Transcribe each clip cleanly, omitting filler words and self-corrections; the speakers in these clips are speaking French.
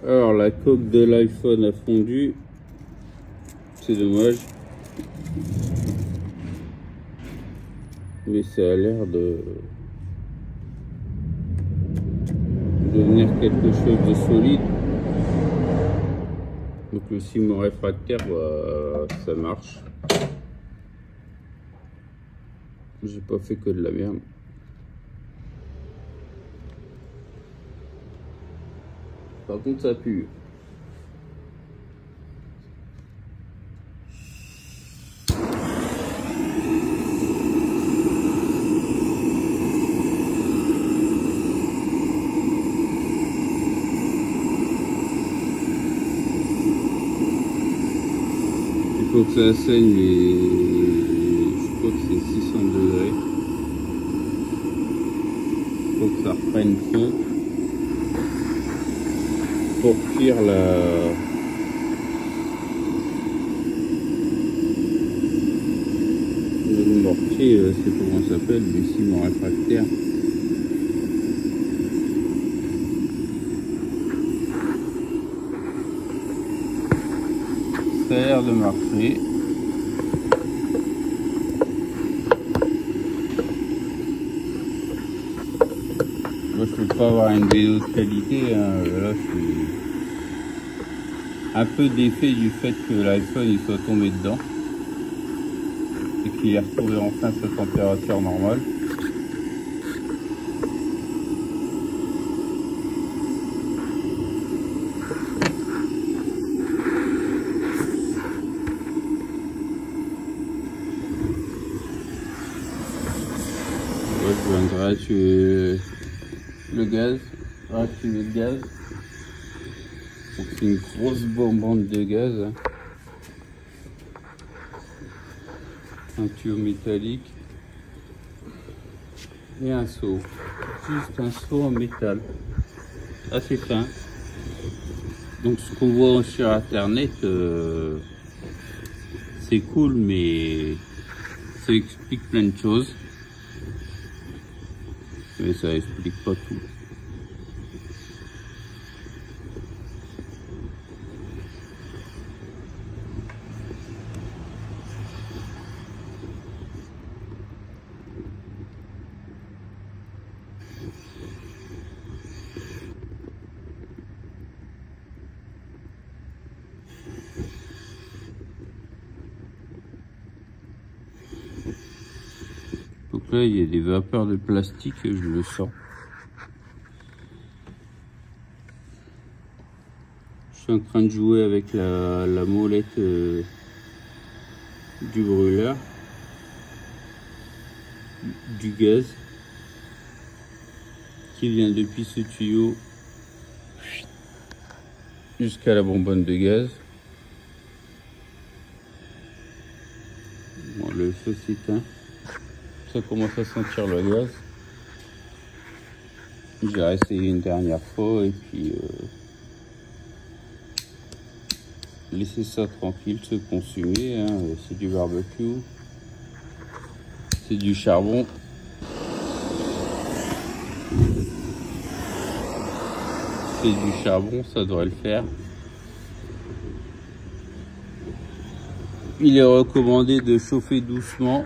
Alors la coque de l'iPhone a fondu, c'est dommage, mais ça a l'air de devenir quelque chose de solide. Donc le ciment réfractaire, bah, ça marche. J'ai pas fait que de la merde. Par contre ça pue. Il faut que ça saigne les... Je crois que c'est 600 degrés. Il faut que ça reprenne feu pour cuire le mortier, c'est comment ça s'appelle, du ciment réfractaire. Ça a l'air de marcher. Moi je peux pas avoir une vidéo de qualité, hein. Là je suis un peu défait du fait que l'iPhone il soit tombé dedans et qu'il ait retrouvé enfin sa température normale. Je viendrai réactiver le gaz, réactiver le gaz. Donc c'est une grosse bonbonne de gaz, hein. Un tuyau métallique et un seau, juste un seau en métal assez fin. Donc ce qu'on voit sur internet, c'est cool, mais ça explique plein de choses, mais ça explique pas tout. Donc là il y a des vapeurs de plastique, je le sens. Je suis en train de jouer avec la molette du brûleur, du gaz qui vient depuis ce tuyau jusqu'à la bonbonne de gaz. Bon, le feu s'éteint, ça commence à sentir le gaz. Je vais réessayer une dernière fois et puis laisser ça tranquille se consumer, hein. C'est du barbecue, c'est du charbon. C'est du charbon, ça devrait le faire. Il est recommandé de chauffer doucement,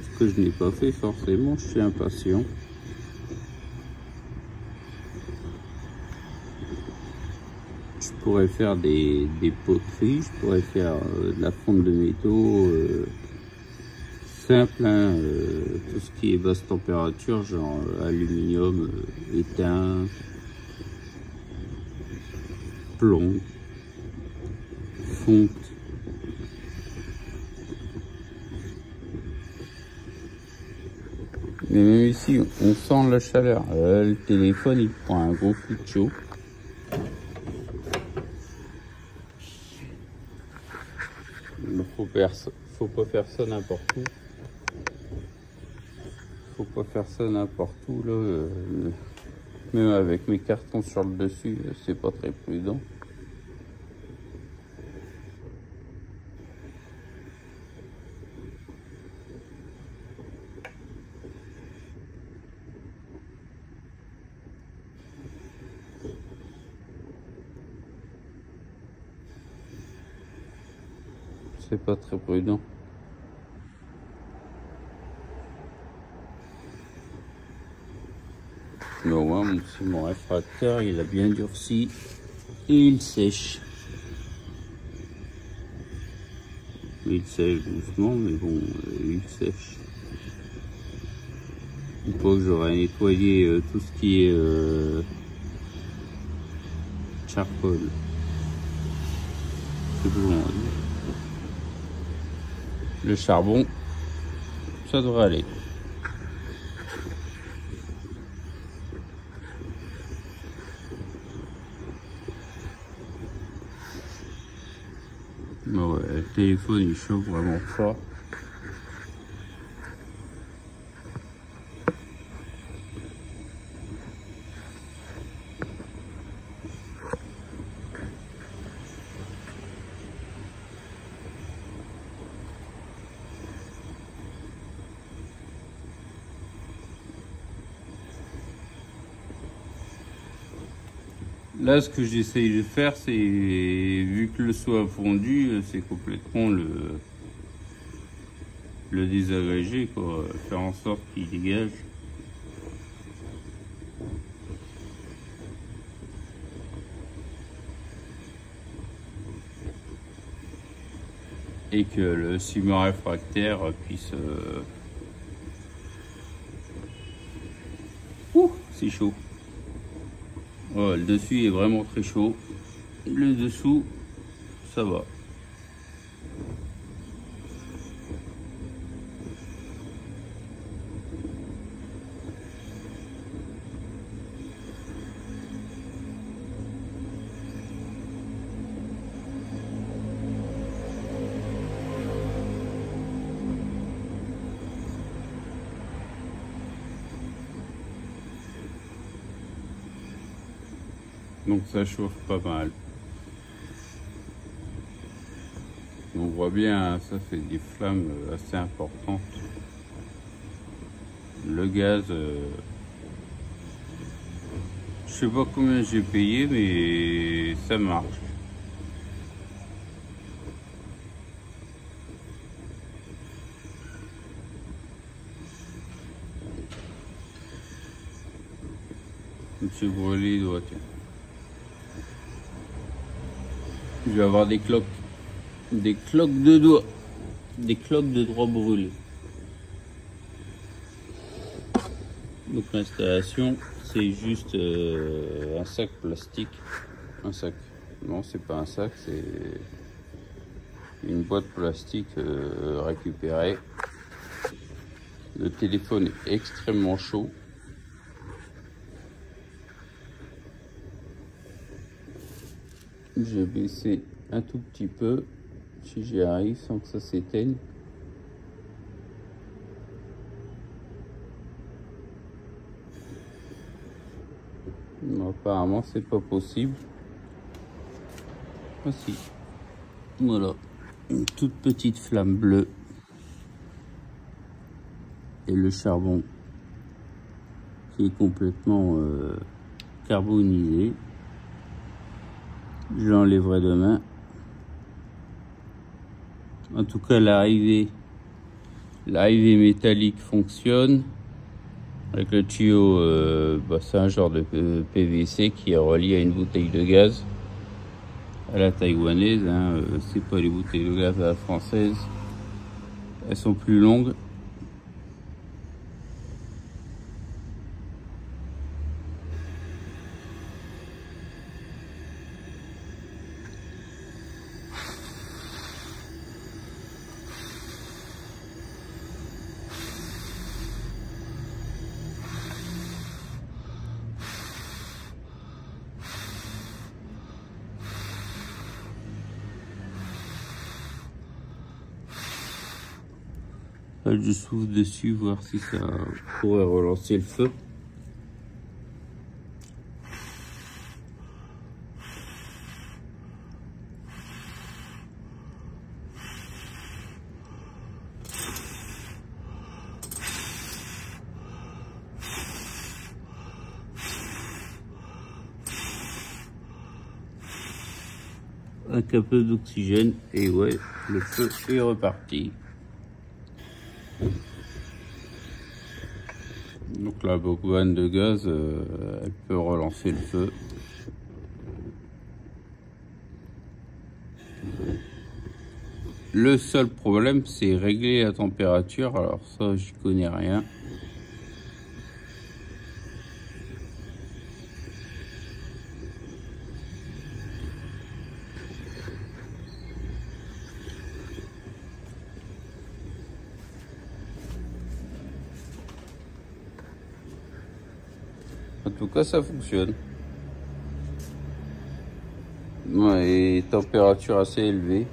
ce que je n'ai pas fait forcément, je suis impatient. Je pourrais faire des poteries, je pourrais faire de la fonte de métaux simple, hein, tout ce qui est basse température, genre aluminium, étain, plomb, fonte. Mais même ici, on sent la chaleur. Le téléphone, il prend un gros coup de chaud. Faut pas faire ça n'importe où. Faut pas faire ça n'importe où là. Même avec mes cartons sur le dessus, c'est pas très prudent. c'est pas très prudent. Mais au moins mon ciment réfractaire il a bien durci et il sèche. Il sèche doucement, mais bon, il sèche. Une fois que j'aurai nettoyé tout ce qui est charcoal, c'est bon, le charbon, ça devrait aller. Ouais, le téléphone il chauffe vraiment fort. Là, ce que j'essaye de faire, c'est, vu que le seau a fondu, c'est complètement le désagréger, quoi. Faire en sorte qu'il dégage. Et que le ciment réfractaire puisse... Ouh, c'est chaud. Ouais, le dessus est vraiment très chaud. Le dessous, ça va. Donc ça chauffe pas mal. On voit bien, ça fait des flammes assez importantes. Le gaz, je sais pas combien j'ai payé, mais ça marche. Monsieur brûlé, il doit tiens. Je vais avoir des cloques de doigts, des cloques de doigts brûlés. Donc l'installation, c'est juste un sac plastique, un sac. Non, c'est pas un sac, c'est une boîte plastique récupérée. Le téléphone est extrêmement chaud. J'ai baissé un tout petit peu, si j'y arrive sans que ça s'éteigne. Non, apparemment c'est pas possible. Ah si. Voilà, une toute petite flamme bleue. Et le charbon qui est complètement carbonisé. Je l'enlèverai demain. En tout cas, l'arrivée métallique fonctionne. Avec le tuyau, c'est un genre de PVC qui est relié à une bouteille de gaz à la taïwanaise. Hein. C'est pas les bouteilles de gaz à la française. Elles sont plus longues. Je souffle dessus, voir si ça pourrait relancer le feu. avec un peu d'oxygène et ouais, le feu est reparti. Donc la bobine de gaz, elle peut relancer le feu. Le seul problème, c'est régler la température. Alors ça, j'y connais rien. En tout cas, ça fonctionne. Ouais, et température assez élevée.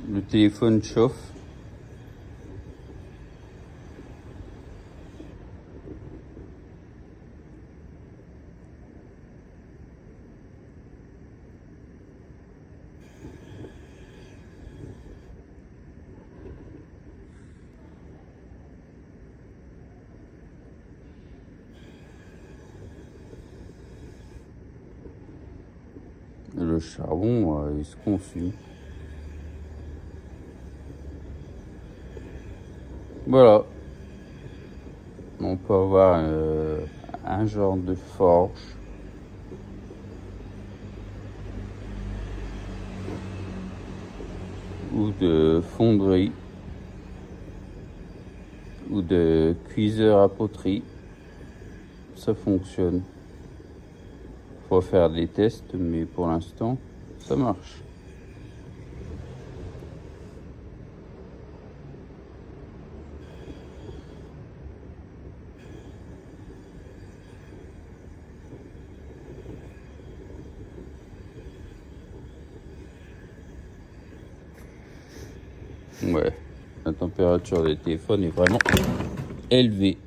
Le téléphone chauffe. Le charbon, il se consume. Voilà. On peut avoir un genre de forge. Ou de fonderie. Ou de cuiseur à poterie. Ça fonctionne. Faut faire des tests, mais pour l'instant, ça marche. Ouais, la température des téléphones est vraiment élevée.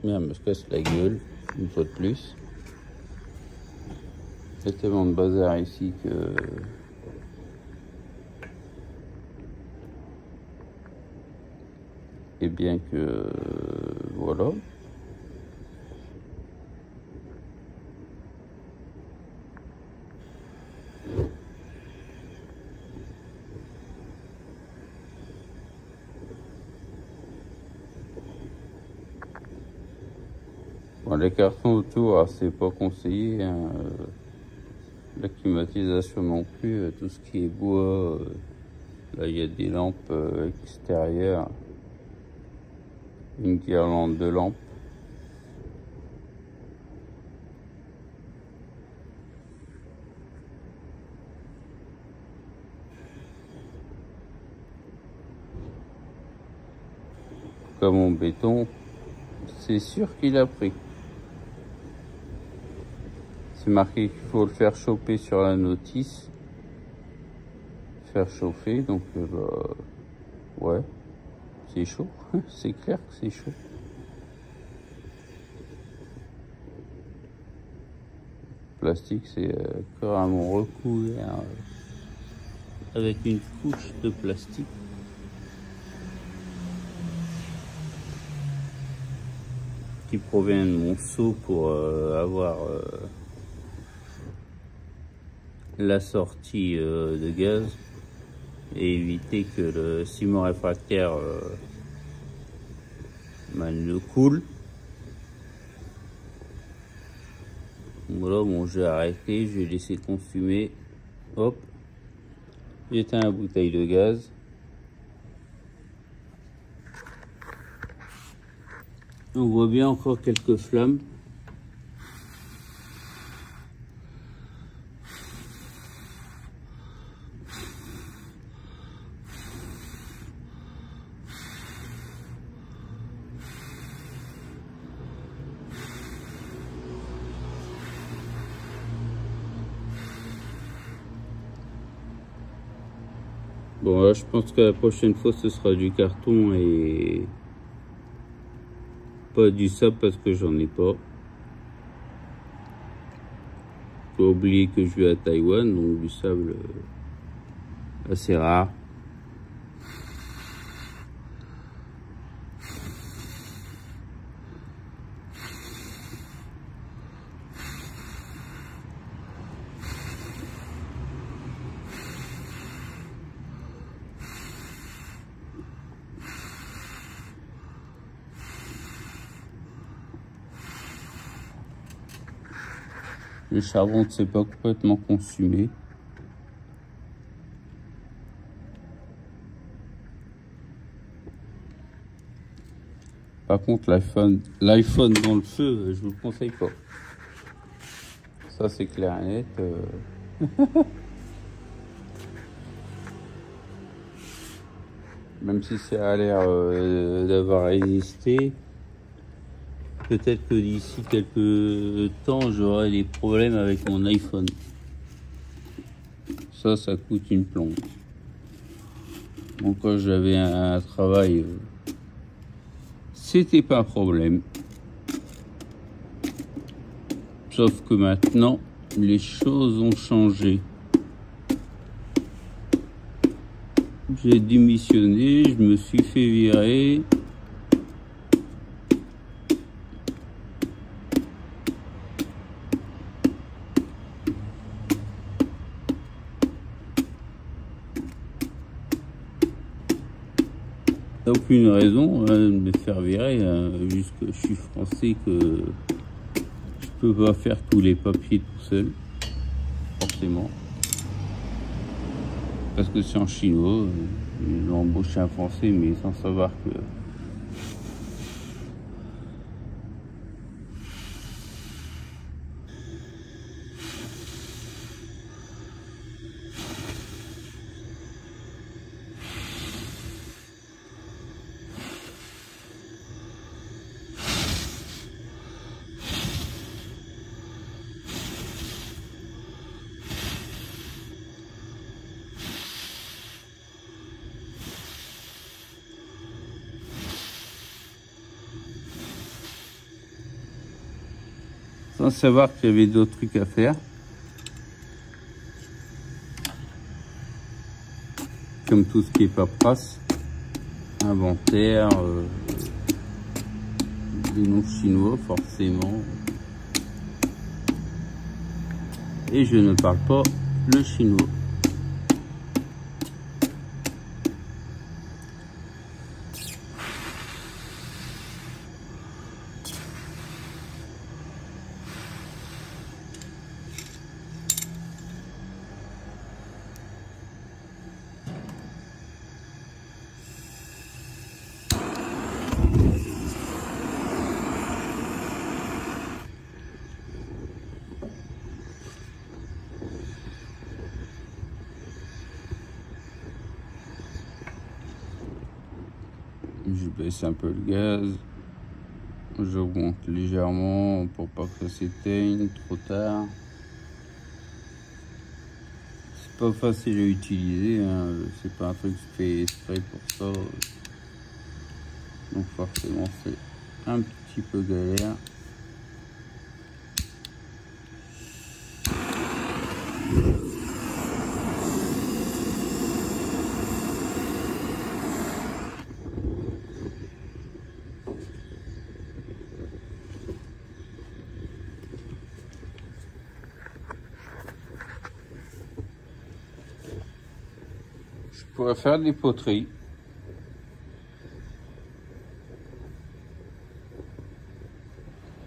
Merde, me casse la gueule, une fois de plus. Il y a tellement de bazar ici que... Et bien que... voilà. Bon, les cartons autour, c'est pas conseillé. Hein. La climatisation non plus, tout ce qui est bois, là il y a des lampes extérieures, une guirlande de lampes. Comme mon béton, c'est sûr qu'il a pris. C'est marqué qu'il faut le faire chauffer sur la notice. Faire chauffer, donc bah, ouais, c'est chaud. C'est clair que c'est chaud. Le plastique, c'est carrément recouvert avec une couche de plastique. Qui provient de mon seau pour avoir la sortie de gaz et éviter que le ciment réfractaire ne coule. Voilà, bon, j'ai arrêté, j'ai laissé consumer. Hop, j'éteins la bouteille de gaz. On voit bien encore quelques flammes. Bon, là, je pense que la prochaine fois, ce sera du carton et pas du sable parce que j'en ai pas. Faut oublier que je vais à Taïwan, donc du sable assez rare. Le charbon ne s'est pas complètement consumé. Par contre, l'iPhone dans le feu, je vous le conseille pas. Ça, c'est clair et net. Même si ça a l'air d'avoir résisté, peut-être que d'ici quelques temps, j'aurai des problèmes avec mon iPhone. Ça coûte une plombe. Donc quand j'avais un travail, c'était pas un problème. Sauf que maintenant, les choses ont changé. J'ai démissionné, je me suis fait virer. Aucune raison de me faire virer, juste que je suis français, que je peux pas faire tous les papiers tout seul, forcément. Parce que c'est en chinois, ils ont embauché un français, mais sans savoir que... Sans savoir qu'il y avait d'autres trucs à faire. Comme tout ce qui est paperasse, inventaire, des noms chinois forcément. Et je ne parle pas le chinois. Je baisse un peu le gaz, j'augmente légèrement pour pas que ça s'éteigne trop tard. C'est pas facile à utiliser, hein. C'est pas un truc fait exprès pour ça, donc forcément c'est un petit peu galère. Je pourrais faire des poteries.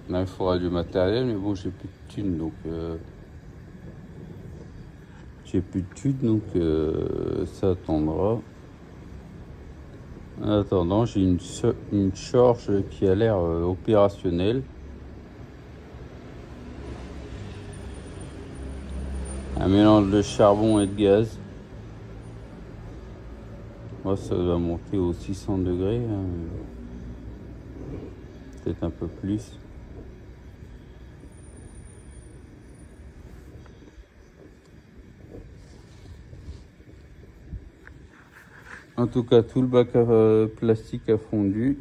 Là, il faudra du matériel, mais bon, j'ai plus de thunes, donc ça attendra. En attendant, j'ai une charge qui a l'air opérationnelle. Un mélange de charbon et de gaz. Moi, ça va monter aux 600 degrés, hein. Peut-être un peu plus. En tout cas, tout le bac à plastique a fondu.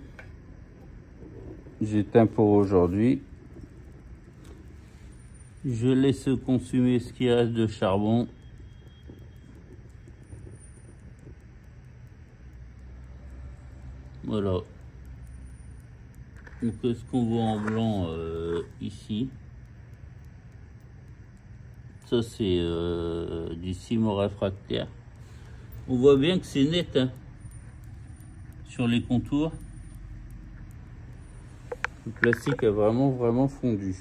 J'éteins pour aujourd'hui. Je laisse consumer ce qui reste de charbon. Voilà. Donc ce qu'on voit en blanc ici, ça c'est du ciment réfractaire. On voit bien que c'est net, hein, sur les contours. Le plastique a vraiment fondu.